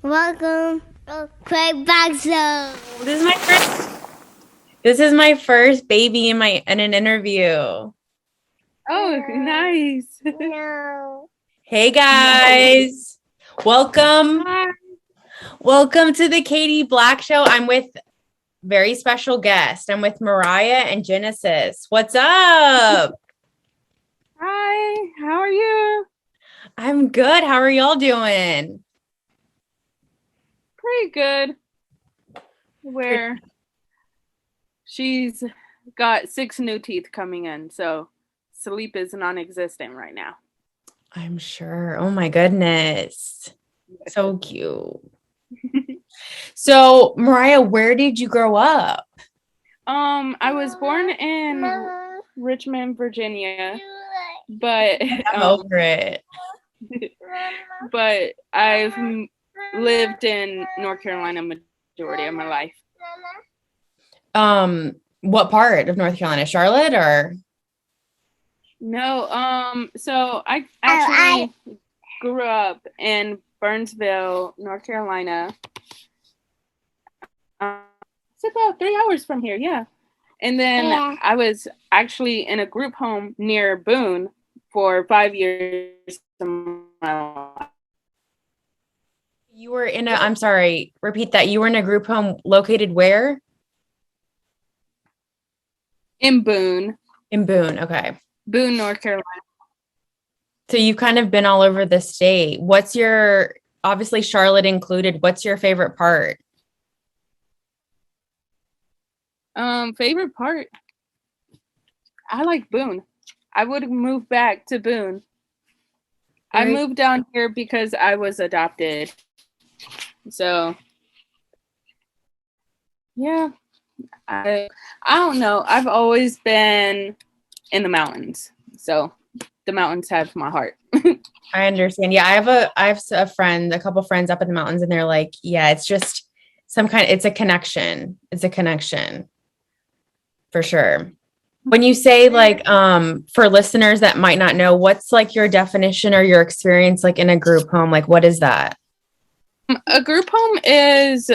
Welcome to TheKatieBlackShow. This is my first baby in an interview. Oh, nice. No. Hey guys. Welcome. Hi. Welcome to the Katie Black Show. I'm with very special guest. I'm with Mariah and Genesis. What's up? Hi, how are you? I'm good. How are y'all doing? Pretty good. Where she's got 6 new teeth coming in, so sleep is non-existent right now. I'm sure. Oh my goodness. So cute. So, Mariah, where did you grow up? I was born in Richmond, Virginia, but I'm over it. but I've lived in North Carolina majority of my life. What part of North Carolina? Charlotte or? No, so I actually grew up in Burnsville, North Carolina. It's about 3 hours from here, yeah. And then I was actually in a group home near Boone for 5 years of my life. You were I'm sorry, repeat that. You were in a group home located where? In Boone. In Boone, okay. Boone, North Carolina. So you've kind of been all over the state. Obviously Charlotte included, what's your favorite part? Favorite part? I like Boone. I would move back to Boone. I moved down here because I was adopted. So, yeah. I don't know. I've always been in the mountains. So, the mountains have my heart. I understand. Yeah, I have a couple friends up in the mountains, and they're like, yeah, it's just it's a connection. It's a connection. For sure. When you say for listeners that might not know, what's like your definition or your experience like in a group home? Like, what is that? A group home is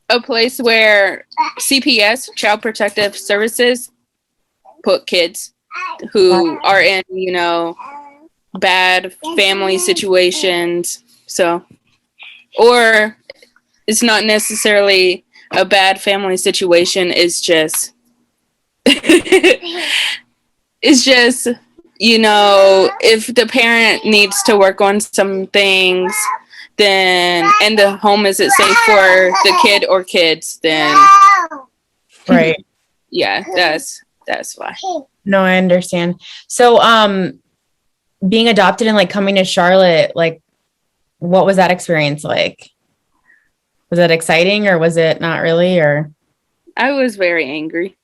a place where CPS, Child Protective Services, put kids who are in, bad family situations. So, or it's not necessarily a bad family situation. It's just, if the parent needs to work on some things, then, and the home isn't safe for the kid or kids, then, right. Yeah, that's why. No, I understand. So, being adopted and like coming to Charlotte, like, what was that experience like? Was it exciting or was it not really? Or I was very angry.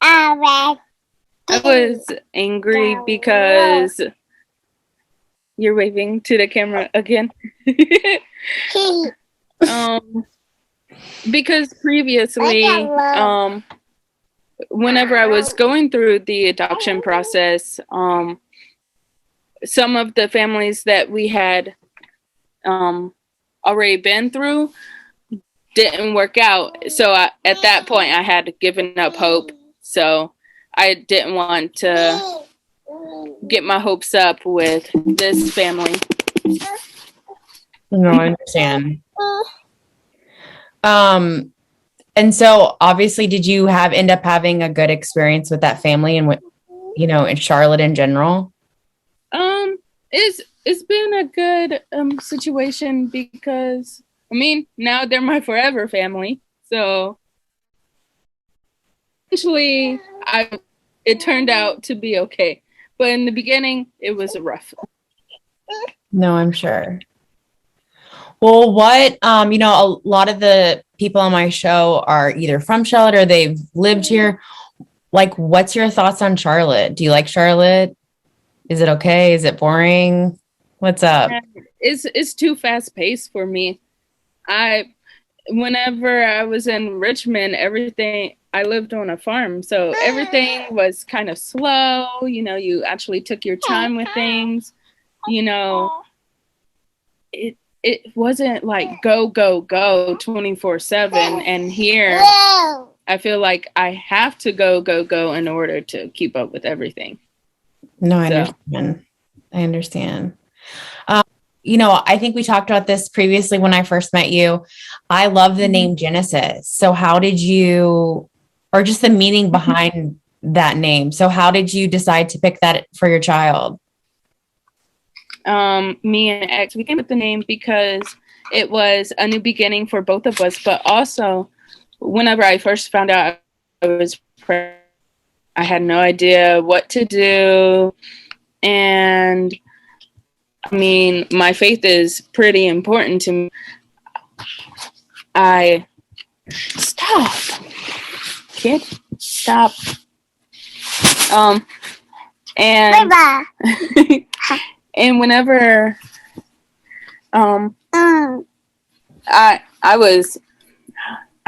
I was angry because you're waving to the camera again. Because previously, whenever I was going through the adoption process, some of the families that we had already been through didn't work out. So at that point, I had given up hope. So I didn't want to get my hopes up with this family. No, I understand. And so obviously, did you end up having a good experience with that family and in Charlotte in general? It's been a good situation because now they're my forever family. So eventually it turned out to be okay. But in the beginning, it was rough. No, I'm sure. Well, a lot of the people on my show are either from Charlotte or they've lived here. Like, what's your thoughts on Charlotte? Do you like Charlotte? Is it okay? Is it boring? What's up? It's too fast paced for me. Whenever I was in Richmond, I lived on a farm, so everything was kind of slow. You actually took your time with things. it wasn't like go 24/7, and here I feel like I have to go in order to keep up with everything. No, I understand. I understand. You know, I think we talked about this previously when I first met you. I love the name Genesis. So how did you, or just the meaning behind that name? So how did you decide to pick that for your child? Me and X, we came up with the name because it was a new beginning for both of us. But also, whenever I first found out I was pregnant, I had no idea what to do. And I mean, my faith is pretty important to me. Stop, kid, stop. And and whenever I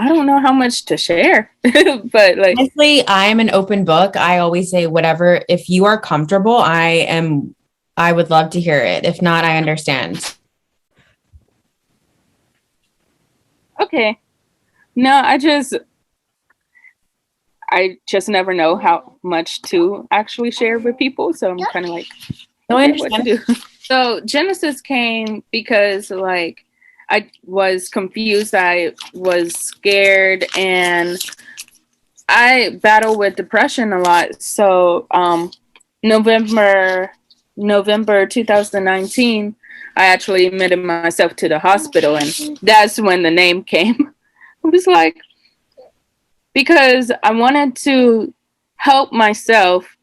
don't know how much to share, but like, honestly, I am an open book. I always say whatever, if you are comfortable, I would love to hear it. If not, I understand. okay. No, I just never know how much to actually share with people. So I'm kind of like, No, I okay, what to do. So Genesis came because like I was confused. I was scared, and I battle with depression a lot. So November 2019, I actually admitted myself to the hospital, and that's when the name came. It was like, because I wanted to help myself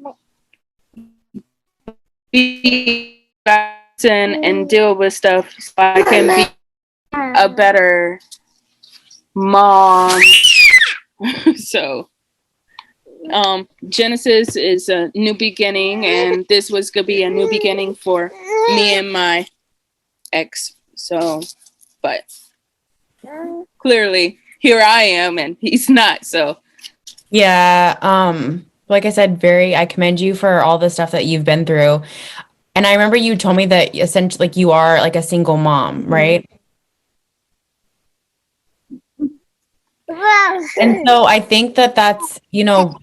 be and deal with stuff so I can be a better mom. So Genesis is a new beginning, and this was gonna be a new beginning for me and my ex. So, but clearly here I am and he's not. So Yeah. Like I said, I commend you for all the stuff that you've been through. And I remember you told me that essentially like you are like a single mom, right? And so I think that that's, you know,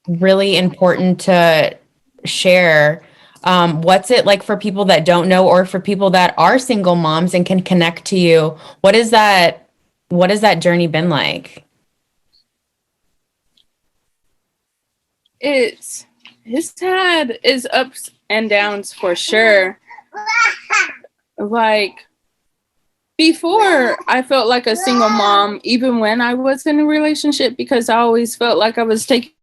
really important to share. What's it like for people that don't know, or for people that are single moms and can connect to you? What has that journey been like? it's had its ups and downs for sure. Like, before, I felt like a single mom even when I was in a relationship, because I always felt like I was taking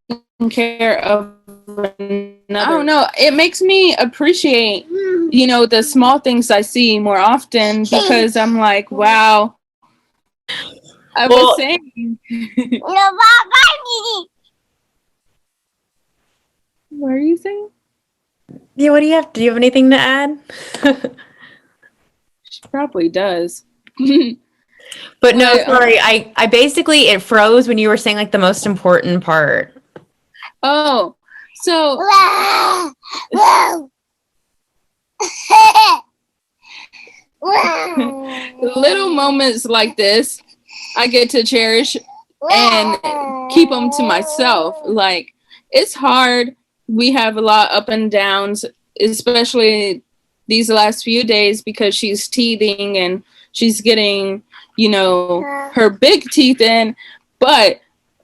care of another. I don't know, it makes me appreciate, you know, the small things I see more often, because I'm like, wow. I was saying, what are you saying? Yeah, what do you have? Do you have anything to add? She probably does. But no, sorry. I basically, it froze when you were saying like the most important part. Oh, so little moments like this, I get to cherish and keep them to myself. Like, it's hard. We have a lot up and downs, especially these last few days, because she's teething and she's getting, you know, her big teeth in. But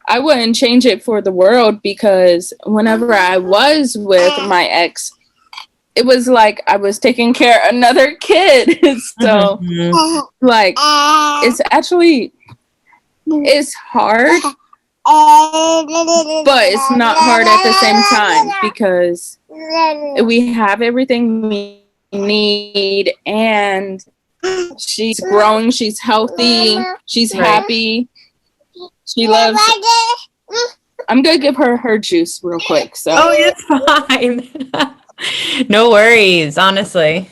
I wouldn't change it for the world, because whenever I was with my ex, it was like I was taking care of another kid. So like, it's actually, it's hard, but it's not hard at the same time, because we have everything we need, and she's growing, she's healthy, she's happy, she loves. I'm gonna give her juice real quick. So it's fine. No worries, honestly.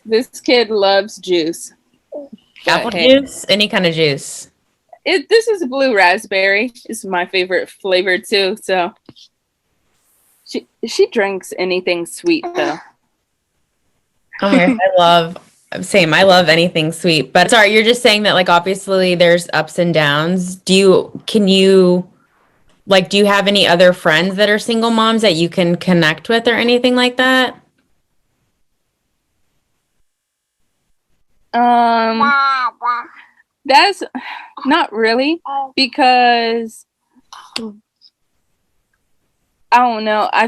This kid loves juice. Apple juice, any kind of juice. This is blue raspberry. It's my favorite flavor too. So She drinks anything sweet though. Oh my gosh, I love anything sweet. But sorry, you're just saying that like obviously there's ups and downs. Do you have any other friends that are single moms that you can connect with or anything like that? That's not really, because I don't know. I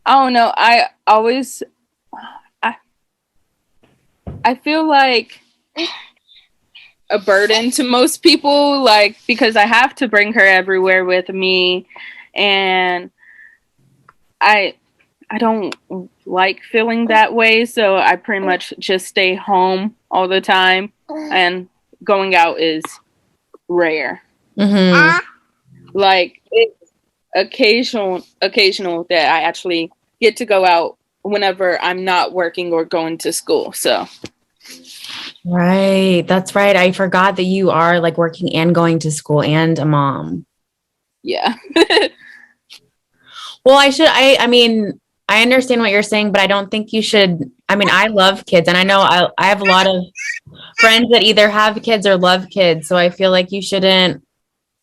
don't know. I feel like a burden to most people, like, because I have to bring her everywhere with me, and I don't like feeling that way, so I pretty much just stay home all the time, and going out is rare. Mm-hmm. Like, it's occasional that I actually get to go out whenever I'm not working or going to school. So Right. That's right. I forgot that you are like working and going to school and a mom. yeah. Well, I mean, I understand what you're saying, but I don't think you should. I mean, I love kids, and I know I have a lot of friends that either have kids or love kids. So I feel like you shouldn't,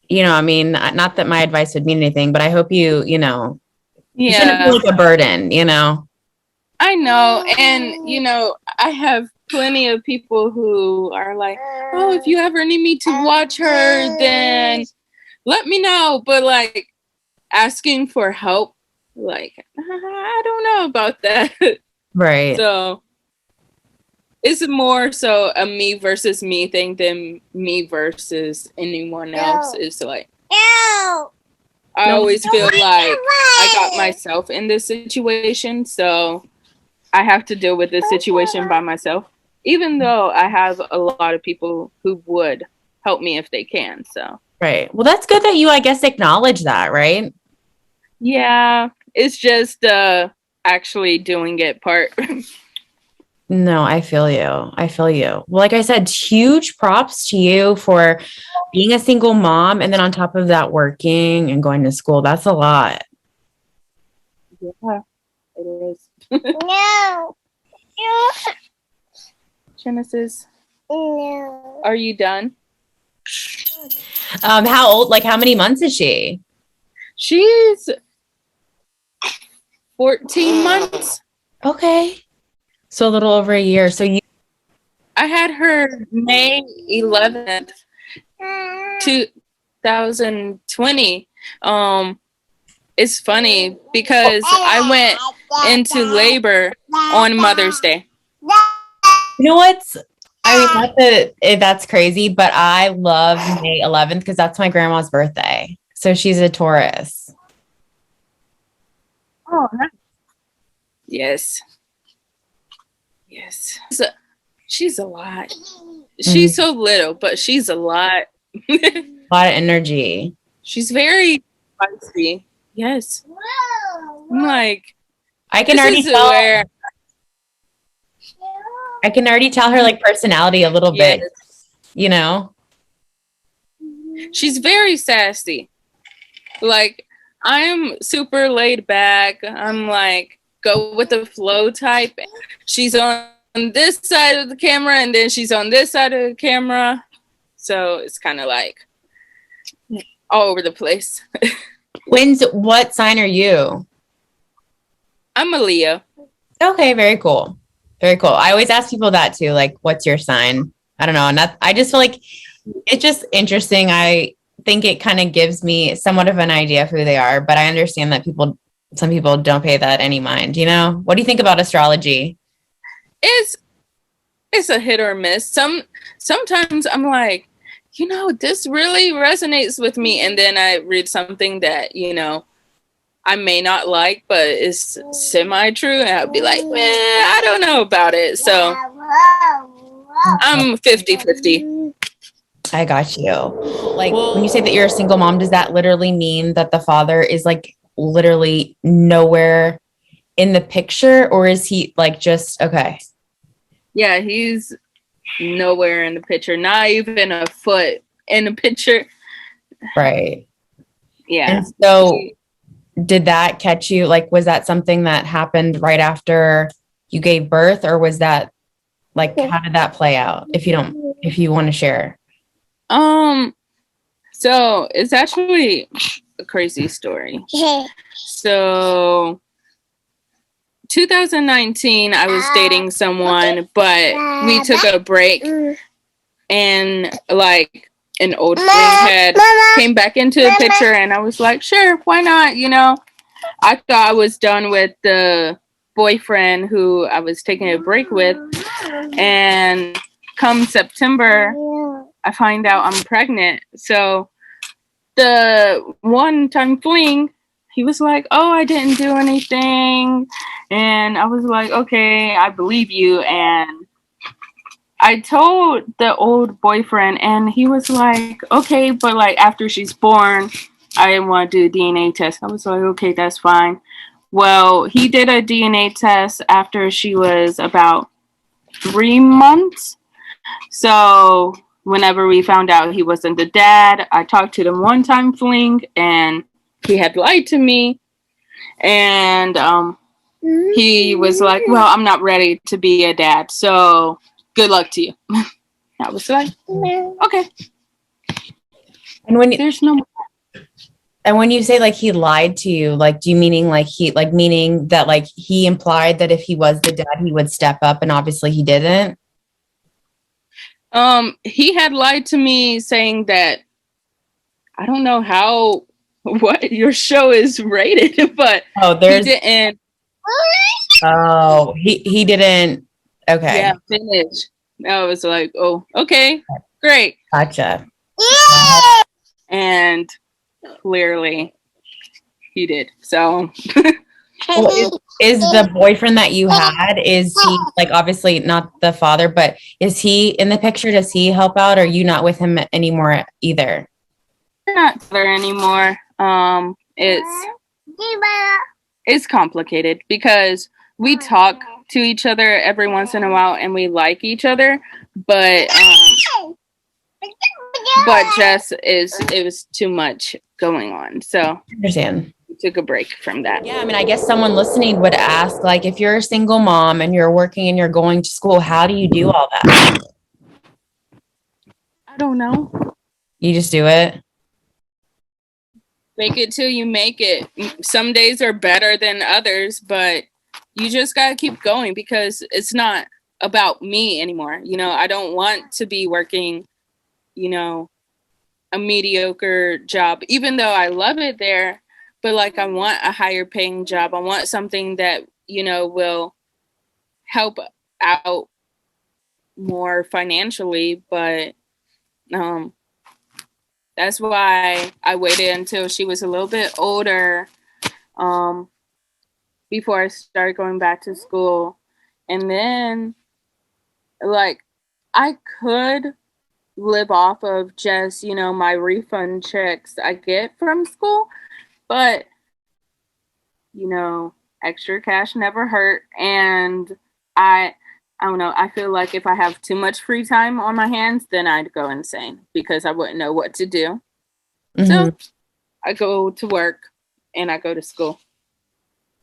I mean, not that my advice would mean anything, but I hope you shouldn't feel like a burden, I know. And, I have plenty of people who are like, oh, if you ever need me to watch her, then let me know. But like asking for help, like, I don't know about that. Right. So it's more so a me versus me thing than me versus anyone else. It's like, I always feel like I got myself in this situation, so I have to deal with this situation by myself, even though I have a lot of people who would help me if they can. So Right. Well, that's good that you, I guess, acknowledge that, right? yeah, it's just actually doing it part. No, I feel you. I feel you. Well, like I said, huge props to you for being a single mom. And then on top of that, working and going to school. That's a lot. Yeah, it is. No. Genesis, No. are you done? How old, like how many months is she? She's 14 months. Okay. So a little over a year. So I had her May 11th, 2020. It's funny because I went into labor on Mother's Day. you know what's, I mean, not that that's crazy, but I love May 11th because that's my grandma's birthday. So she's a Taurus. Oh, nice. Yes. Yes. She's a lot. She's so little, but she's a lot. A lot of energy. She's very spicy. Yes. I'm like, I can already tell her like personality a little bit, She's very sassy. Like, I'm super laid back. I'm like, go with the flow type. She's on this side of the camera and then she's on this side of the camera. So it's kind of like all over the place. What sign are you? I'm a Leo. Okay, very cool. Very cool. I always ask people that too, like, what's your sign? I don't know. I just feel like it's just interesting. I think it kind of gives me somewhat of an idea of who they are, but I understand that some people don't pay that any mind, What do you think about astrology? It's a hit or miss. Sometimes I'm like, this really resonates with me. And then I read something that, I may not like, but it's semi-true. And I'll be like, I don't know about it. So I'm 50-50. I got you. Like when you say that you're a single mom, does that literally mean that the father is like literally nowhere in the picture, or is he like just okay? Yeah, he's nowhere in the picture, not even a foot in the picture. Right. Yeah. And so did that catch you? Like, was that something that happened right after you gave birth, or was that like, how did that play out? If you want to share. So it's actually a crazy story. So 2019, I was dating someone, but we took a break, and like an old fling had came back into the picture, and I was like, sure, why not? You know, I thought I was done with the boyfriend who I was taking a break with, and come September, I find out I'm pregnant. So the one time fling, he was like, oh, I didn't do anything. And I was like, okay, I believe you. And I told the old boyfriend, and he was like, okay, but like after she's born, I didn't want to do a DNA test. I was like, okay, that's fine. Well, he did a DNA test after she was about 3 months. So whenever we found out he wasn't the dad, I talked to the one time fling, and he had lied to me. And he was like, well, I'm not ready to be a dad, so good luck to you. I was like, okay. And There's no. and when you say like he lied to you, like, do you meaning like meaning that like he implied that if he was the dad, he would step up, and obviously he didn't? He had lied to me saying that I don't know what your show is rated, but he didn't. Oh, he didn't. Okay. Yeah, finish. I was like, oh, okay, great. Gotcha. And clearly he did. So well, is the boyfriend that you had, is he like, obviously not the father, but is he in the picture? Does he help out, or are you not with him anymore either? we're not there anymore. It's complicated because we talk to each other every once in a while and we like each other, but Jess it was too much going on. So I understand. we took a break from that. Yeah, I mean, I guess someone listening would ask, like, if you're a single mom and you're working and you're going to school, how do you do all that? I don't know. You just do it? Fake it till you make it. Some days are better than others, but you just got to keep going because it's not about me anymore. You know, I don't want to be working, you know, a mediocre job, even though I love it there. But like, I want a higher paying job. I want something that, you know, will help out more financially. But that's why I waited until she was a little bit older before I started going back to school. And then, like, I could live off of just, you know, my refund checks I get from school. But, you know, extra cash never hurt. And I don't know. I feel like if I have too much free time on my hands, then I'd go insane because I wouldn't know what to do. Mm-hmm. So I go to work and I go to school.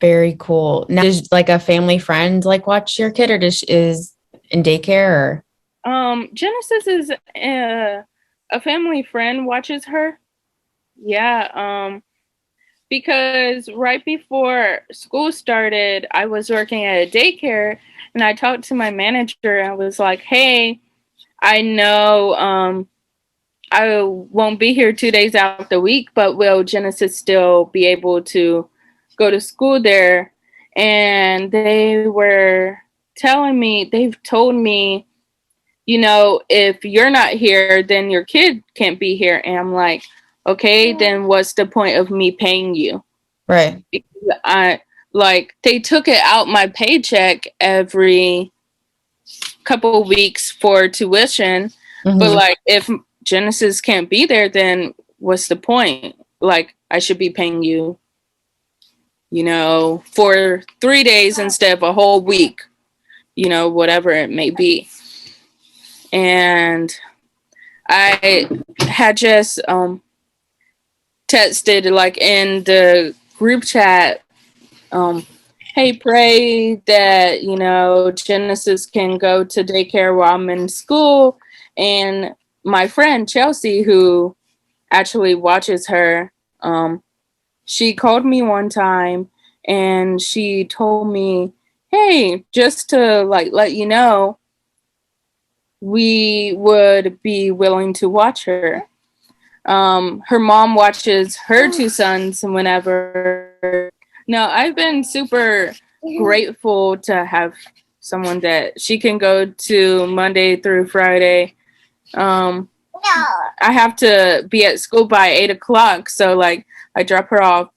Very cool. Now, does like a family friend like watch your kid, or is in daycare? Or? Genesis is a family friend watches her. Yeah. Because right before school started, I was working at a daycare, and I talked to my manager and I was like, hey, I know I won't be here 2 days out of the week, but will Genesis still be able to go to school there? And they were telling me, they've told me, you know, if you're not here, then your kid can't be here. And I'm like, okay, then what's the point of me paying you? Right. Because they took it out my paycheck every couple of weeks for tuition. Mm-hmm. But like, if Genesis can't be there, then what's the point? Like, I should be paying you, you know, for 3 days instead of a whole week, you know, whatever it may be. And I had just texted like in the group chat, hey, pray that, you know, Genesis can go to daycare while I'm in school. And my friend Chelsea, who actually watches her, she called me one time and she told me, hey, just to like let you know, we would be willing to watch her. Her mom watches her two sons whenever. No, I've been super grateful to have someone that she can go to Monday through Friday. No. I have to be at school by 8:00, so like I drop her off,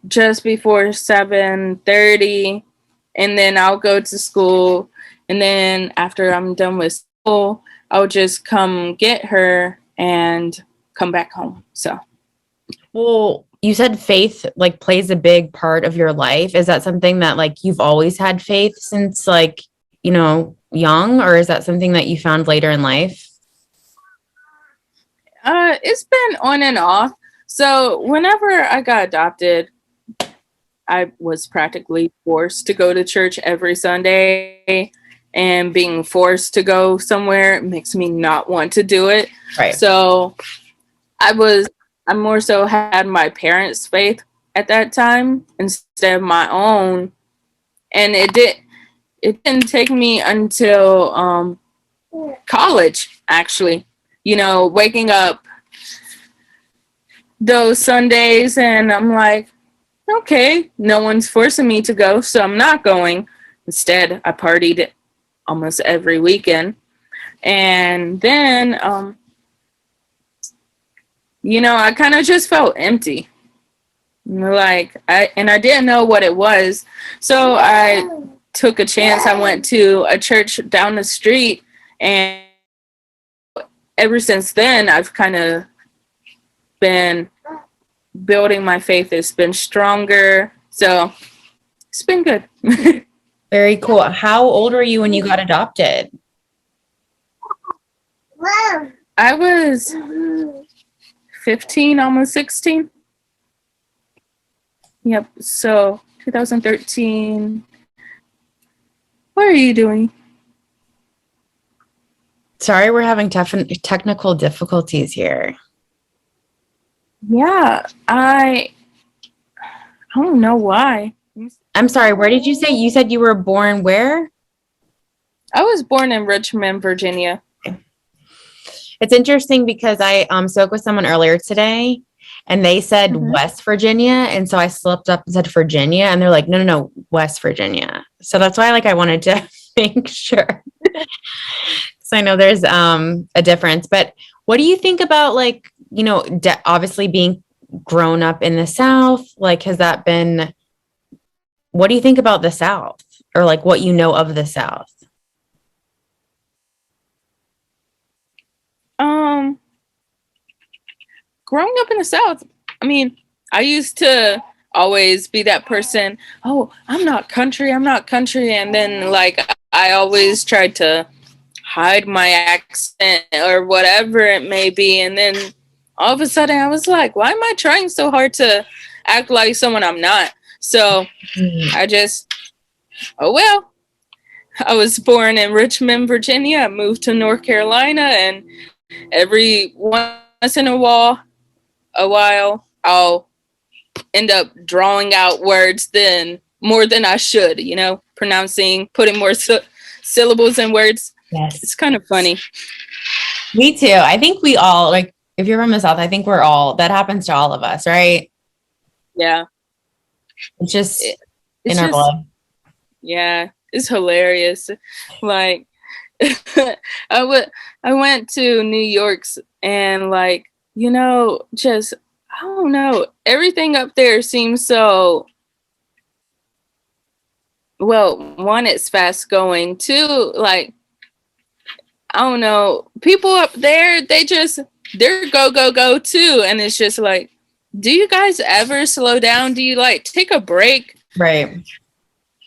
just before 7:30, and then I'll go to school, and then after I'm done with school, I'll just come get her and come back home. So, Well, you said faith like plays a big part of your life. Is that something that like you've always had faith since like, you know, young, or is that something that you found later in life? it's been on and off. So whenever I got adopted, I was practically forced to go to church every Sunday, and being forced to go somewhere makes me not want to do it. Right. So I more so had my parents' faith at that time instead of my own. And it didn't take me until college, actually, you know, waking up those Sundays and I'm like, okay, no one's forcing me to go, so I'm not going. Instead, I partied almost every weekend. And then, you know, I kind of just felt empty. Like, I didn't know what it was. So I took a chance. I went to a church down the street, and ever since then, I've kind of been building my faith. It's been stronger. So it's been good. Very cool. How old were you when you got adopted? Mom. I was 15, almost 16. Yep. So 2013. What are you doing? Sorry, we're having technical difficulties here. Yeah, I don't know why. I'm sorry, where did you say? You said you were born where? I was born in Richmond, Virginia. It's interesting because I spoke with someone earlier today and they said West Virginia. And so I slipped up and said Virginia. And they're like, no, West Virginia. So that's why like I wanted to make sure. So I know there's a difference. But what do you think about like, you know, obviously being grown up in the South? Like, has that been, what do you think about the South, or like what you know of the South? Growing up in the South, I mean, I used to always be that person, oh, I'm not country. And then like I always tried to hide my accent or whatever it may be. And then all of a sudden I was like, why am I trying so hard to act like someone I'm not? So I just, oh, well, I was born in Richmond, Virginia. I moved to North Carolina, and every once in a while, I'll end up drawing out words more than I should, you know, putting more syllables in words. Yes. It's kind of funny. Me too. I think we all, like, if you're from the South, I think that happens to all of us, right? Yeah. It's just it's in our blood. Yeah. It's hilarious. Like, I went to New York's and like, you know, just, I don't know, everything up there seems so, well, one, it's fast going. Two, like, I don't know, people up there, they're go too. And it's just like, do you guys ever slow down? Do you like take a break? Right.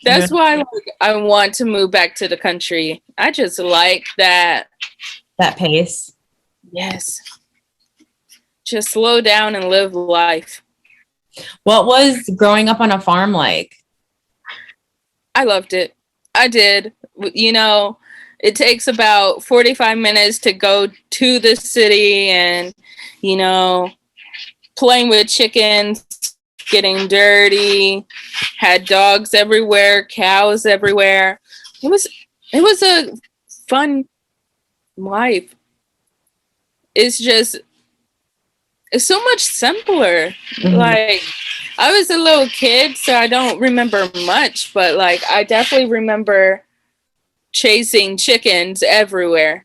That's why like, I want to move back to the country. I just like that pace. Yes. just slow down and live life. What was growing up on a farm like? I loved it. I did. You know, it takes about 45 minutes to go to the city and, you know, playing with chickens, getting dirty, had dogs everywhere, cows everywhere. It was a fun life. It's so much simpler. Mhm. Like, I was a little kid, so I don't remember much, but like I definitely remember chasing chickens everywhere.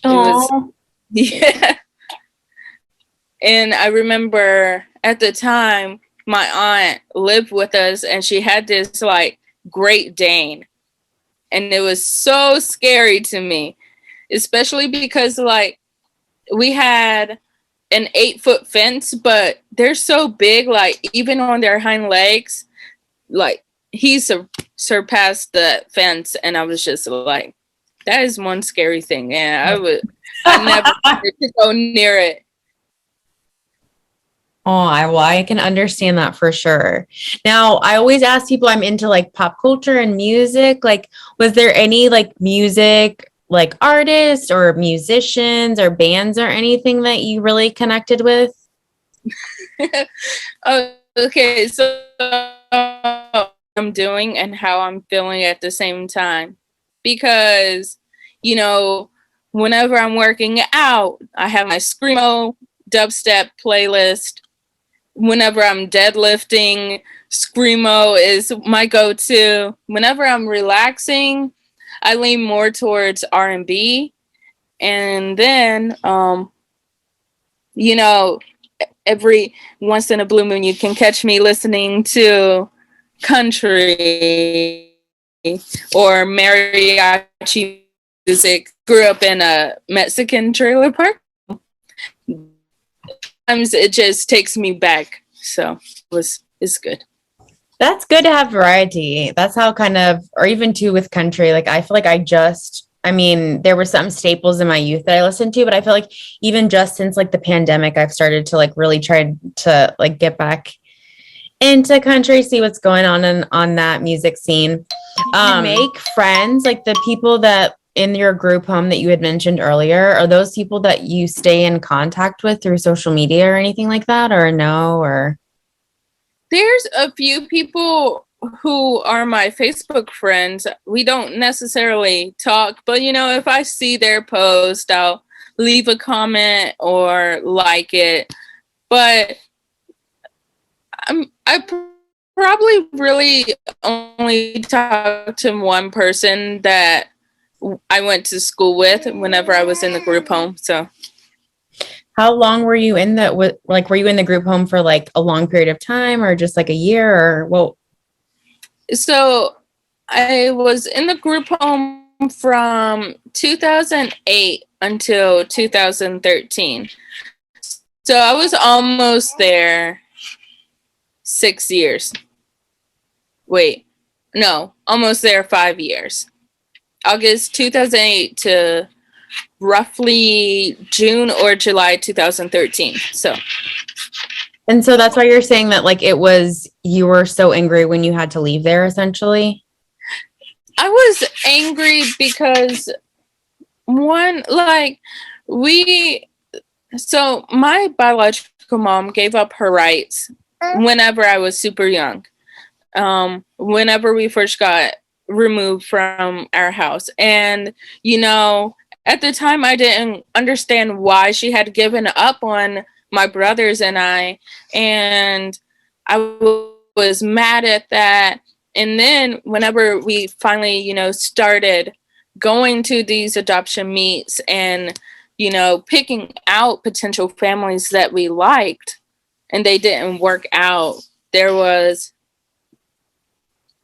It was Aw. yeah. And I remember at the time my aunt lived with us and she had this like Great Dane. And it was so scary to me, especially because like we had an 8-foot fence, but they're so big, like even on their hind legs, like he surpassed the fence. And I was just like, that is one scary thing. And I never wanted to go near it. Oh, I can understand that for sure. Now, I always ask people I'm into like pop culture and music. Like, was there any like music, like artists or musicians or bands or anything that you really connected with? Oh, okay, so I'm doing and how I'm feeling at the same time. Because, you know, whenever I'm working out, I have my screamo dubstep playlist. Whenever I'm deadlifting, screamo is my go-to. Whenever I'm relaxing, I lean more towards R&B. And then you know, every once in a blue moon you can catch me listening to country or mariachi music. Grew up in a Mexican trailer park. Sometimes it just takes me back. So it's good. That's good to have variety. That's how kind of, or even too with country, like I feel like I mean, there were some staples in my youth that I listened to, but I feel like even just since like the pandemic, I've started to like really try to like get back into country, see what's going on that music scene. Make friends, like the people that in your group home that you had mentioned earlier, are those people that you stay in contact with through social media or anything like that, or no, or? There's a few people who are my Facebook friends. We don't necessarily talk, but you know, if I see their post, I'll leave a comment or like it. But I probably really only talk to one person that I went to school with whenever I was in the group home. So How long were you in were you in the group home for like a long period of time or just like a year or well? So I was in the group home from 2008 until 2013. So I was almost there 6 years. Wait, no, almost there 5 years. August 2008 to roughly June or July 2013. So And so that's why you're saying that like you were so angry when you had to leave there essentially. I was angry because one, like, my biological mom gave up her rights whenever I was super young. Whenever we first got removed from our house. And, you know, at the time I didn't understand why she had given up on my brothers and I. And I was mad at that. And then whenever we finally, you know, started going to these adoption meets and, you know, picking out potential families that we liked and they didn't work out, there was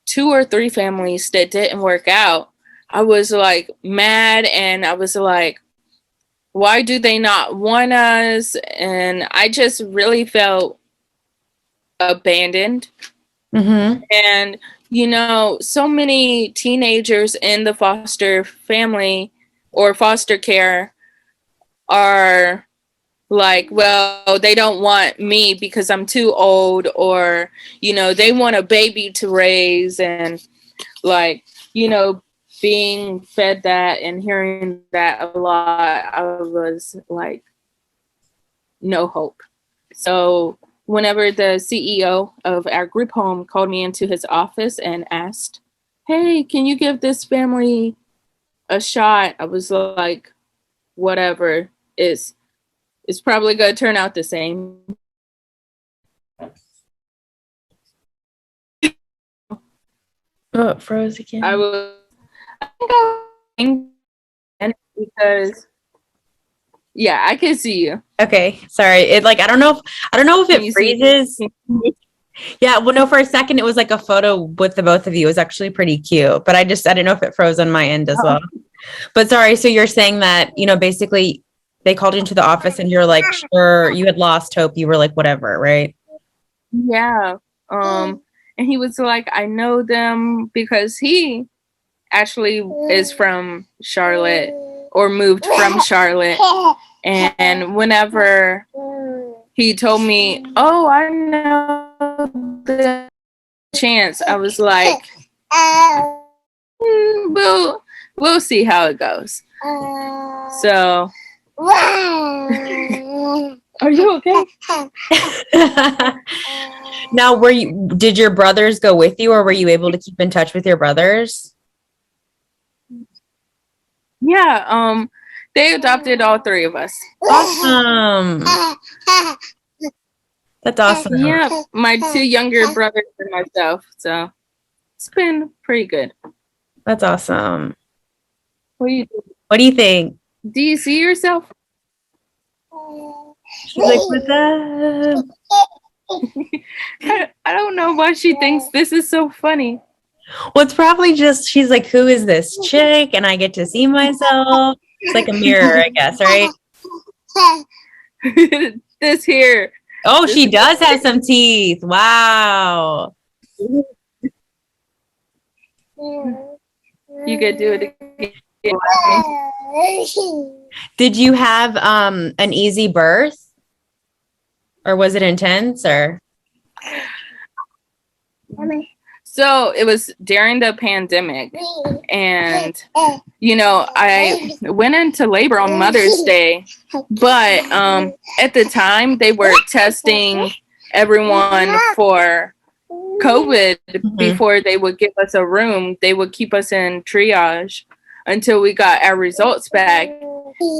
2 or 3 families that didn't work out. I was like mad and I was like, why do they not want us? And I just really felt abandoned. Mm-hmm. And, you know, so many teenagers in the foster family or foster care are like, well, they don't want me because I'm too old, or, you know, they want a baby to raise. And like, you know, being fed that and hearing that a lot, I was like, no hope. So whenever the CEO of our group home called me into his office and asked, hey, can you give this family a shot? I was like, whatever. It's probably going to turn out the same. Oh, it froze again. I think I was because, yeah, I can see you. Okay, sorry. It like I don't know if Can it you see? freezes. Yeah, well, no, for a second it was like a photo with the both of you. It was actually pretty cute, but I didn't know if it froze on my end as well. But sorry, so you're saying that, you know, basically they called you into the office and you're like, sure, you had lost hope. You were like, whatever, right? Yeah. And he was like, I know them because he actually is from Charlotte or moved from Charlotte. And whenever he told me, oh, I know the chance, I was like, we'll see how it goes. So, are you okay? Now, did your brothers go with you, or were you able to keep in touch with your brothers? Yeah, they adopted all three of us. Awesome. That's awesome. Yeah, my two younger brothers and myself. So it's been pretty good. That's awesome. What do you think? Do you see yourself? She's like, what's up? I don't know why she thinks this is so funny. Well, it's probably just, she's like, who is this chick? And I get to see myself. It's like a mirror, I guess, right? This here. Oh, she does have some teeth. Wow. You could do it again. Did you have an easy birth? Or was it intense or? So it was during the pandemic, and you know, I went into labor on Mother's Day, but at the time they were testing everyone for COVID before they would give us a room. They would keep us in triage until we got our results back.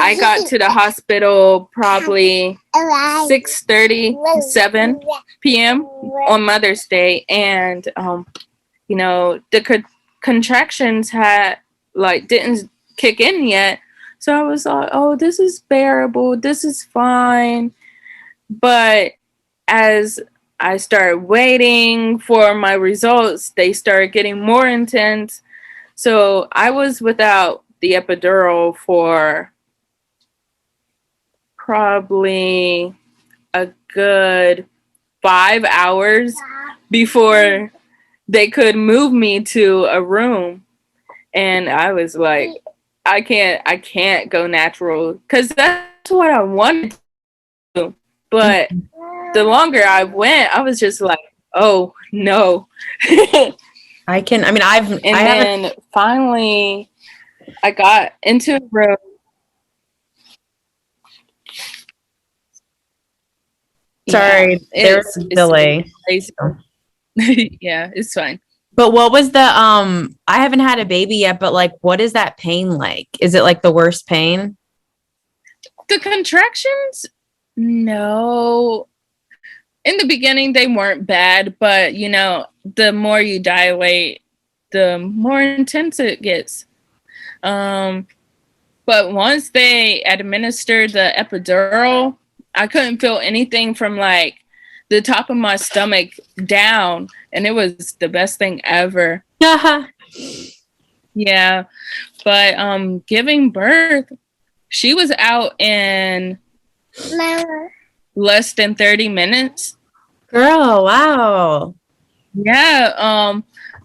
I got to the hospital probably 6:30, 7 p.m. on Mother's Day, and you know, the contractions didn't kick in yet. So I was like, oh, this is bearable. This is fine. But as I started waiting for my results, they started getting more intense. So I was without the epidural for probably a good 5 hours before they could move me to a room. And I was like, I can't go natural, because that's what I wanted to do. But the longer I went, I was just like, oh no. Then finally I got into a room. Sorry, there's a delay. Yeah, it's fine. But what was the I haven't had a baby yet, but like, what is that pain like? Is it like the worst pain? The contractions? No. In the beginning, they weren't bad, but you know, the more you dilate, the more intense it gets. But once they administered the epidural, I couldn't feel anything from like the top of my stomach down, and it was the best thing ever. Yeah. But giving birth, she was out in less than 30 minutes. Girl, wow. Yeah.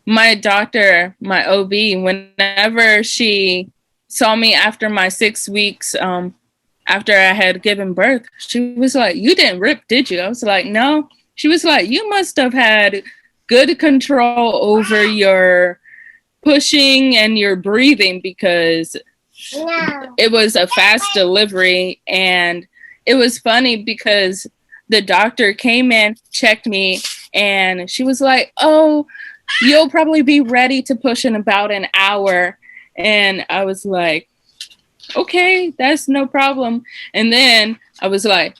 My doctor, my OB, whenever she saw me after my 6 weeks after I had given birth, she was like, "You didn't rip, did you?" I was like, "No." She was like, "You must have had good control over your pushing and your breathing because it was a fast delivery." And it was funny because the doctor came in, checked me, and she was like, "Oh, you'll probably be ready to push in about an hour." And I was like, "Okay, that's no problem." And then I was like,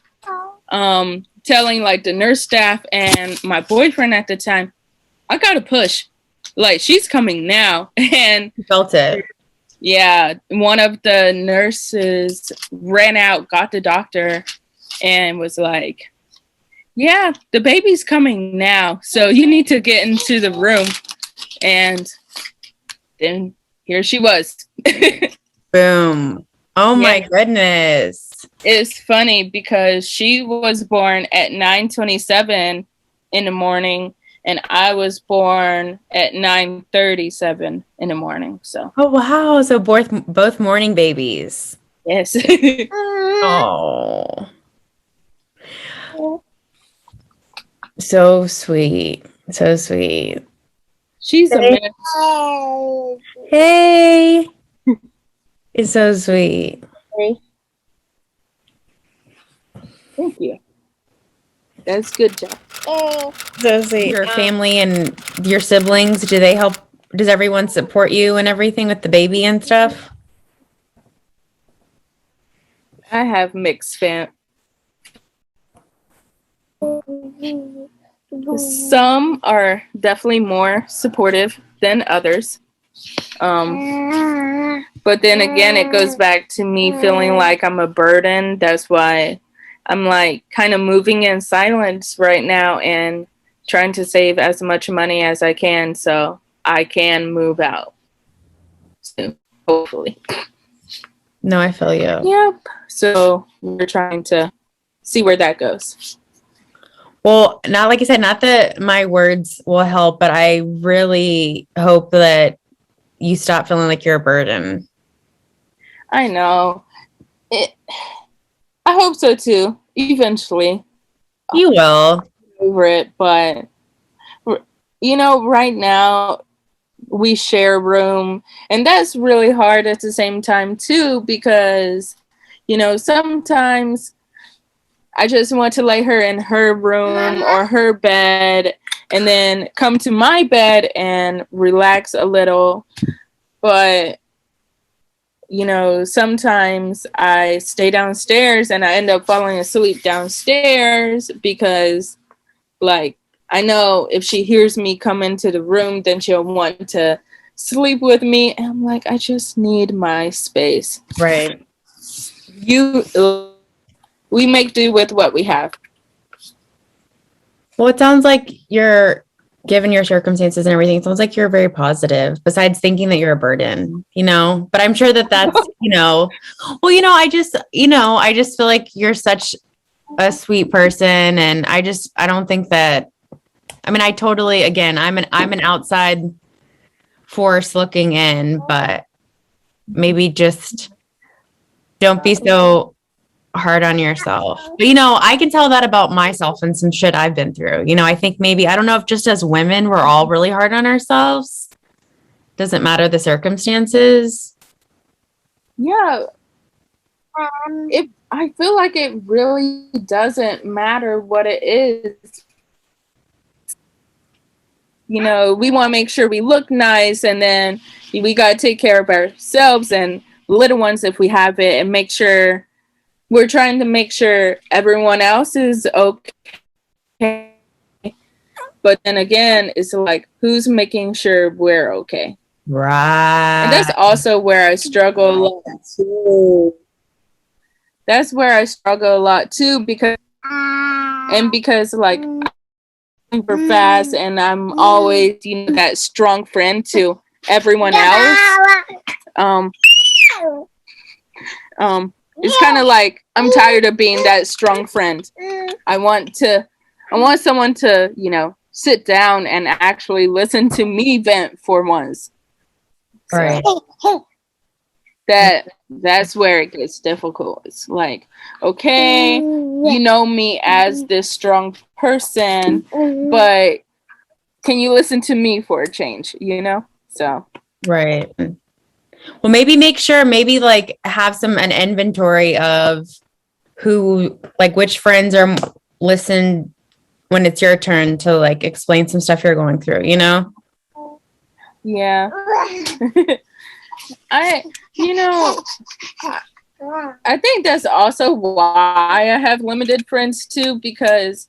telling like the nurse staff and my boyfriend at the time, "I gotta push. Like, she's coming now." And You felt it. yeah, one of the nurses ran out, got the doctor, and was like, "Yeah, the baby's coming now, so you need to get into the room." And then here she was. Boom. Oh my goodness. It's funny because she was born at 9:27 in the morning, and I was born at 9:37 in the morning. So Oh wow. So both morning babies. yes. Oh. So sweet. So sweet. She's a mess. Hey. It's so sweet. Thank you. That's good job. So sweet. Your family and your siblings, do they help? Does everyone support you and everything with the baby and stuff? I have mixed Some are definitely more supportive than others. But then again, it goes back to me feeling like I'm a burden. That's why I'm like kind of moving in silence right now and trying to save as much money as I can so I can move out soon, hopefully. No, I feel you. Yep. So we're trying to see where that goes. Well, not like I said, not that my words will help, but I really hope that you stop feeling like you're a burden. I know. I hope so too. Eventually. You will. Over it, but you know, right now we share a room, and that's really hard at the same time too, because you know, sometimes I just want to lay her in her room or her bed and then come to my bed and relax a little. But, you know, sometimes I stay downstairs and I end up falling asleep downstairs because, like, I know if she hears me come into the room, then she'll want to sleep with me. And I'm like, I just need my space. Right. We make do with what we have. Well, it sounds like you're, given your circumstances and everything, it sounds like you're very positive, besides thinking that you're a burden, you know? But I'm sure that that's, you know, well, you know, I just feel like you're such a sweet person. And I don't think that, I mean, I totally, again, I'm an outside force looking in, but maybe just don't be so hard on yourself. But, you know, I can tell that about myself and some shit I've been through. You know, I think maybe, I don't know if just as women, we're all really hard on ourselves. Doesn't matter the circumstances. Yeah. I feel like it really doesn't matter what it is. You know, we want to make sure we look nice, and then we got to take care of ourselves and little ones if we have it, and make sure we're trying to make sure everyone else is okay. But then again, it's like, who's making sure we're okay? Right. And that's also where I struggle a lot too. That's where I struggle a lot too, because like I'm super fast and I'm always, you know, that strong friend to everyone else. It's kind of like I'm tired of being that strong friend. I want someone to, you know, sit down and actually listen to me vent for once. Right. that's where it gets difficult. It's like, okay, you know me as this strong person, but can you listen to me for a change, you know? So Right. Well, maybe make sure, maybe like have an inventory of who, like which friends are listen when it's your turn to like explain some stuff you're going through, you know? yeah. I you know, I think that's also why I have limited friends too, because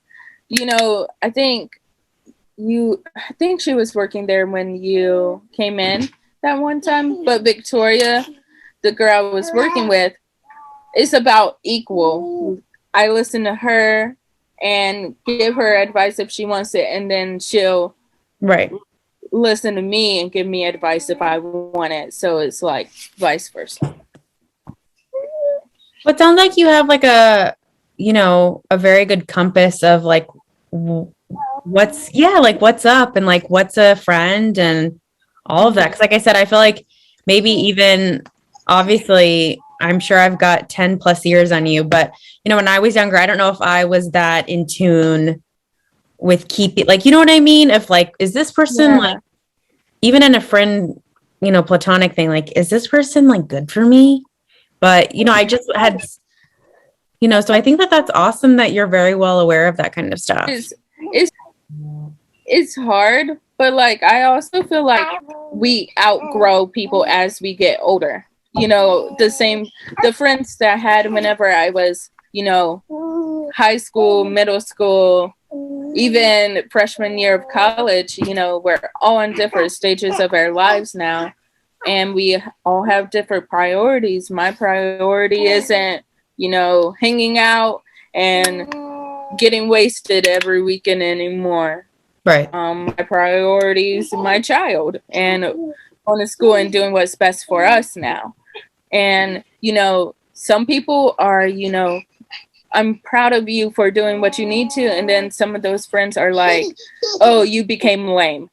I think she was working there when you came in that one time, but Victoria, the girl I was working with, it's about equal. I listen to her and give her advice if she wants it, and then she'll listen to me and give me advice if I want it. So it's like vice versa. But it sounds like you have like a very good compass of like what's up and like what's a friend and all of that. Because like I said, I feel like maybe even obviously I'm sure I've got 10 plus years on you, but when I was younger, I don't know if I was that in tune with keeping, like, you know what I mean? If like, is this person like, even in a friend, platonic thing, like, is this person like good for me? But, I just had, so I think that's awesome that you're very well aware of that kind of stuff. It's hard, but like, I also feel like we outgrow people as we get older. The friends that I had whenever I was, high school, middle school, even freshman year of college, we're all in different stages of our lives now. And we all have different priorities. My priority isn't, hanging out and getting wasted every weekend anymore. Right. My priority is my child and going to school and doing what's best for us now. And, some people are, I'm proud of you for doing what you need to. And then some of those friends are like, oh, you became lame.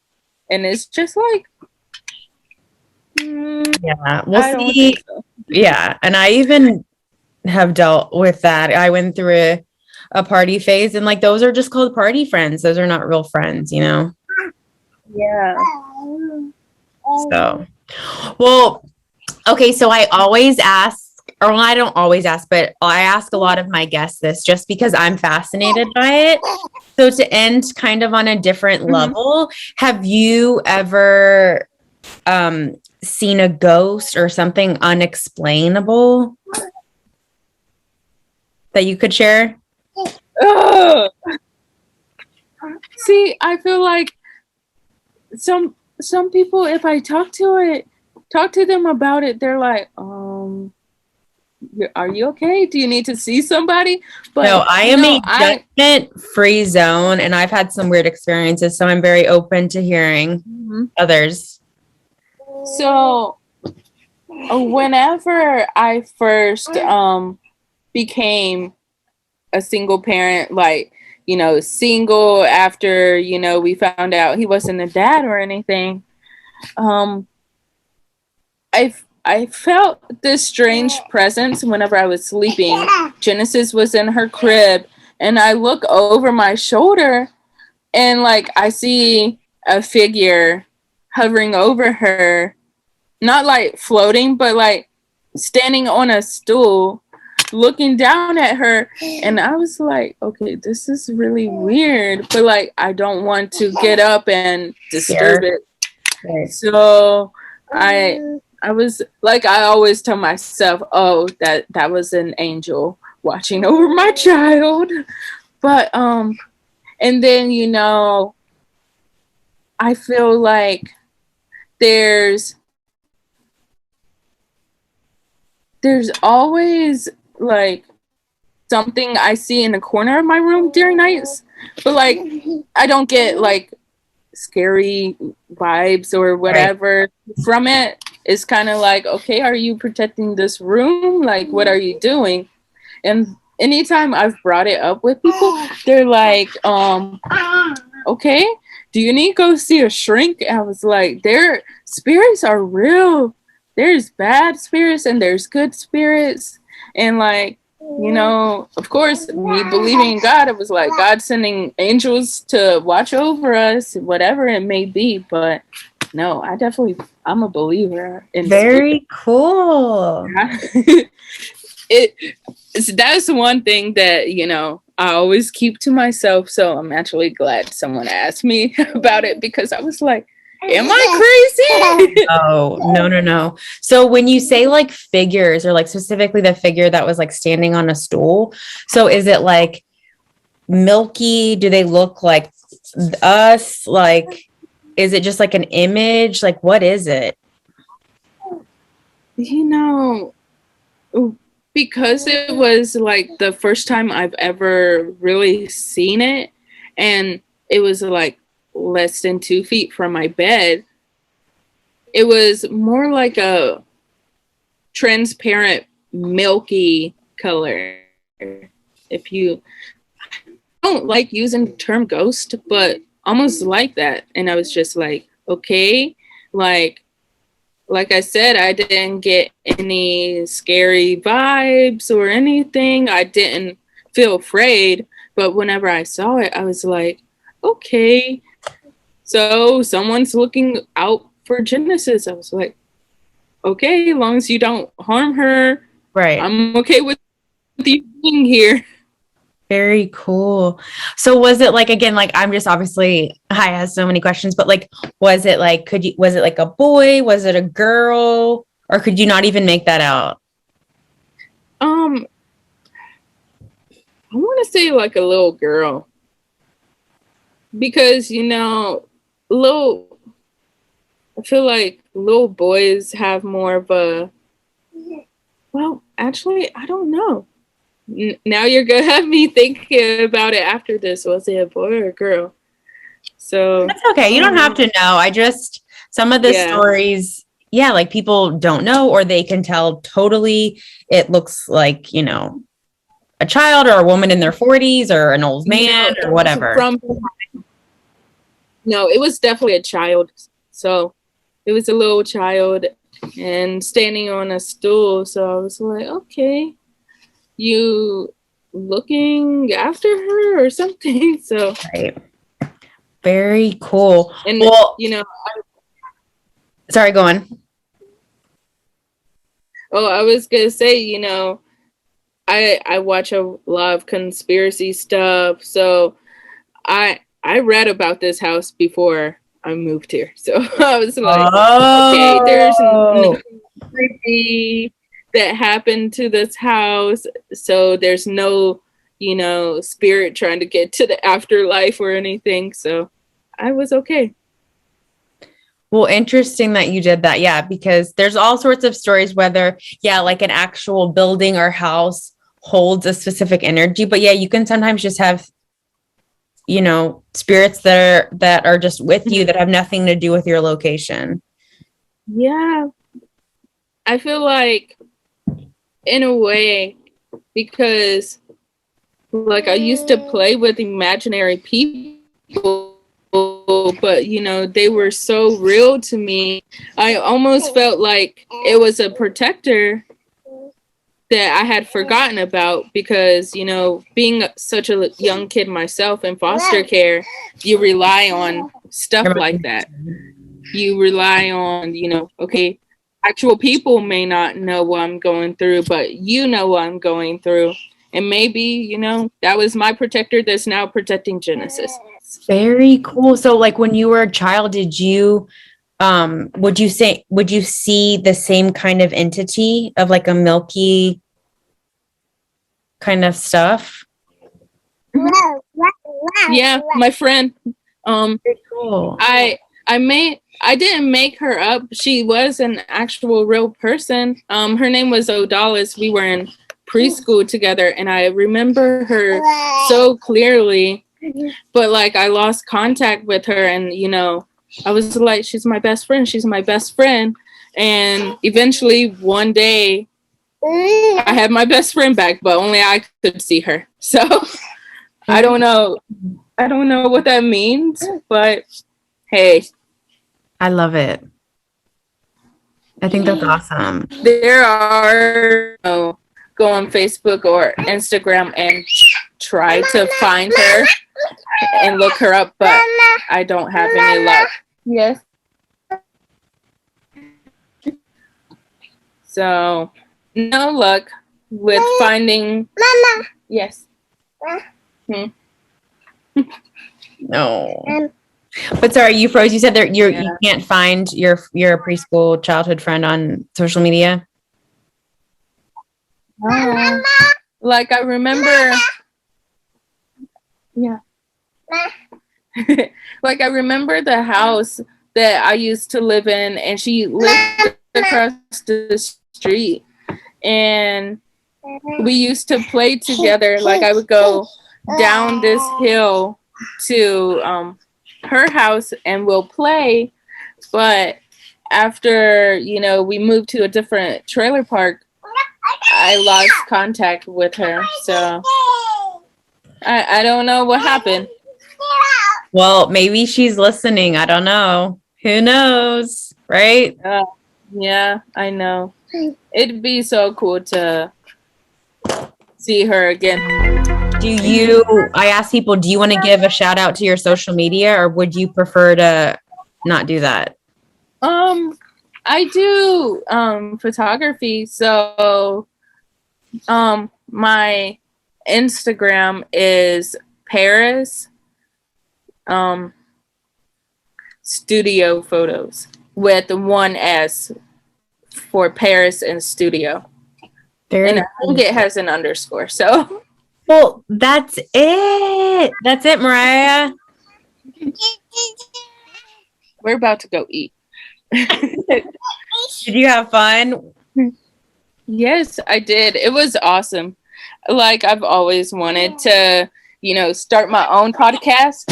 And it's just like, yeah, we'll see. So. Yeah. And I even have dealt with that. I went through a party phase, and like those are just called party friends. Those are not real friends, Yeah. So, well, okay. So I always ask, or I don't always ask, but I ask a lot of my guests this just because I'm fascinated by it. So to end kind of on a different level, have you ever seen a ghost or something unexplainable that you could share? See, I feel like some people, if I talk to them about it, they're like, are you okay? Do you need to see somebody? But no, I am a judgment-free zone, and I've had some weird experiences, so I'm very open to hearing others. So whenever I first became a single parent, like, single after, we found out he wasn't a dad or anything, I felt this strange presence whenever I was sleeping. Genesis was in her crib, and I look over my shoulder, and like I see a figure hovering over her, not like floating, but like standing on a stool, looking down at her. And I was like, okay, this is really weird, but like I don't want to get up and disturb it. Right. So I was like, I always tell myself, oh, that was an angel watching over my child. But and then I feel like there's always like something I see in the corner of my room during nights, but like I don't get like scary vibes or whatever from it. It's kind of like, okay, are you protecting this room? Like, what are you doing? And anytime I've brought it up with people, they're like, okay, do you need to go see a shrink? I was like, their spirits are real. there's bad spirits and there's good spirits. And like, you know, of course, me believing in God, it was like God sending angels to watch over us, whatever it may be. But no, I'm a believer in Very cool. That's one thing that, you know, I always keep to myself. So I'm actually glad someone asked me about it, because I was like, am I crazy? Oh, no. So when you say like figures, or like specifically the figure that was like standing on a stool, so is it like milky? Do they look like us? Like, is it just like an image? Like, what is it? You know, because it was like the first time I've ever really seen it, and it was like less than 2 feet from my bed, it was more like a transparent milky color. If you don't like using the term ghost, but almost like that. And I was just like, okay, like I said, I didn't get any scary vibes or anything. I didn't feel afraid, but whenever I saw it, I was like, okay, so someone's looking out for Genesis. I was like, okay, as long as you don't harm her, Right. I'm okay with you being here. Very cool. So was it like, again, like I'm just obviously, I have so many questions, but like, was it like, was it like a boy? Was it a girl? Or could you not even make that out? I want to say like a little girl, because, you know, I feel like little boys have more of a, well, actually, I don't know. Now you're gonna have me thinking about it after this. Was it a boy or a girl? So That's okay. You don't have to know. I just, some of the stories, yeah, like people don't know, or they can tell totally. It looks like, you know, a child or a woman in their 40s or an old man or whatever. No, it was definitely a child. So it was a little child and standing on a stool. So I was like, okay, you looking after her or something? So right. Very cool. And well, you know, sorry, go on. Oh, I was gonna say, you know, I watch a lot of conspiracy stuff, so I read about this house before I moved here. So I was like, okay, there's nothing creepy that happened to this house, so there's no, you know, spirit trying to get to the afterlife or anything. So I was okay. Well, interesting that you did that. Yeah, because there's all sorts of stories, whether, like an actual building or house holds a specific energy. But yeah, you can sometimes just have, you know, spirits that are just with you that have nothing to do with your location. Yeah. I feel like, in a way, because like I used to play with imaginary people, but you know, they were so real to me. I almost felt like it was a protector that I had forgotten about, because, you know, being such a young kid myself in foster care, you rely on stuff like that. You rely on, you know, okay, actual people may not know what I'm going through, but you know what I'm going through. And maybe, you know, that was my protector that's now protecting Genesis. Very cool. So like when you were a child, did you, would you see the same kind of entity of like a milky kind of stuff? Yeah, my friend. Cool. I didn't make her up. She was an actual real person. Her name was Odalis. We were in preschool together, and I remember her so clearly. But like I lost contact with her, and you know, I was like, she's my best friend. She's my best friend. And eventually one day I had my best friend back, but only I could see her. So I don't know what that means, but hey. I love it. I think that's awesome. There are go on Facebook or Instagram and try to find her and look her up, but I don't have any luck. Yes. So no luck with finding. Mama. Yes. No. But sorry, you froze. You said that you can't find your preschool childhood friend on social media. Like I remember. Yeah. Like I remember the house that I used to live in, and she lived across the street, and we used to play together. Like I would go down this hill to her house and we'll play, but after we moved to a different trailer park, I lost contact with her, so I don't know what happened. Well, maybe she's listening. I don't know. Who knows, right? Yeah, I know. It'd be so cool to see her again. I ask people, do you want to give a shout out to your social media, or would you prefer to not do that? I do photography, so my Instagram is Paris studio photos with one S for Paris and studio. And I think it has an underscore, so. Well, that's it. That's it, Mariah. We're about to go eat. Did you have fun? Yes, I did. It was awesome. Like I've always wanted to, start my own podcast.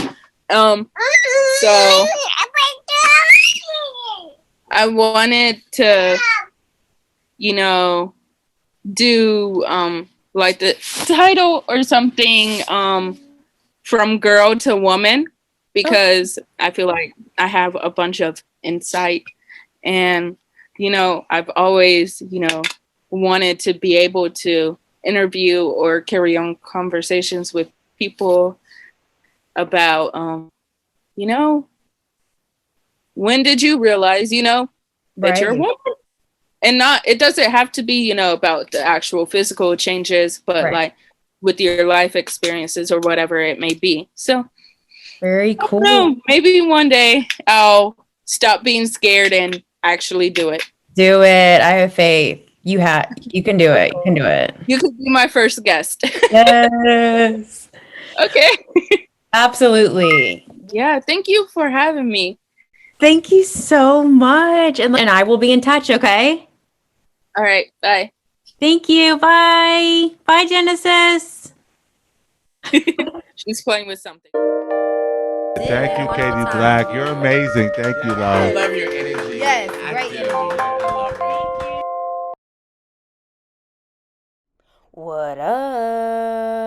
So I wanted to, do like the title or something from girl to woman, because I feel like I have a bunch of insight, and I've always wanted to be able to interview or carry on conversations with people about when did you realize that you're a woman. And it doesn't have to be, about the actual physical changes, but like with your life experiences or whatever it may be. So very cool. Maybe one day I'll stop being scared and actually do it. Do it. I have faith. You can do it. You can do it. You could be my first guest. Yes. Okay. Absolutely. Yeah. Thank you for having me. Thank you so much. And I will be in touch. Okay. All right. Bye. Thank you. Bye. Bye, Genesis. She's playing with something. Thank you, Katie Black. You're amazing. Thank you, love. I love your energy. Yes, great energy. I love it. What up?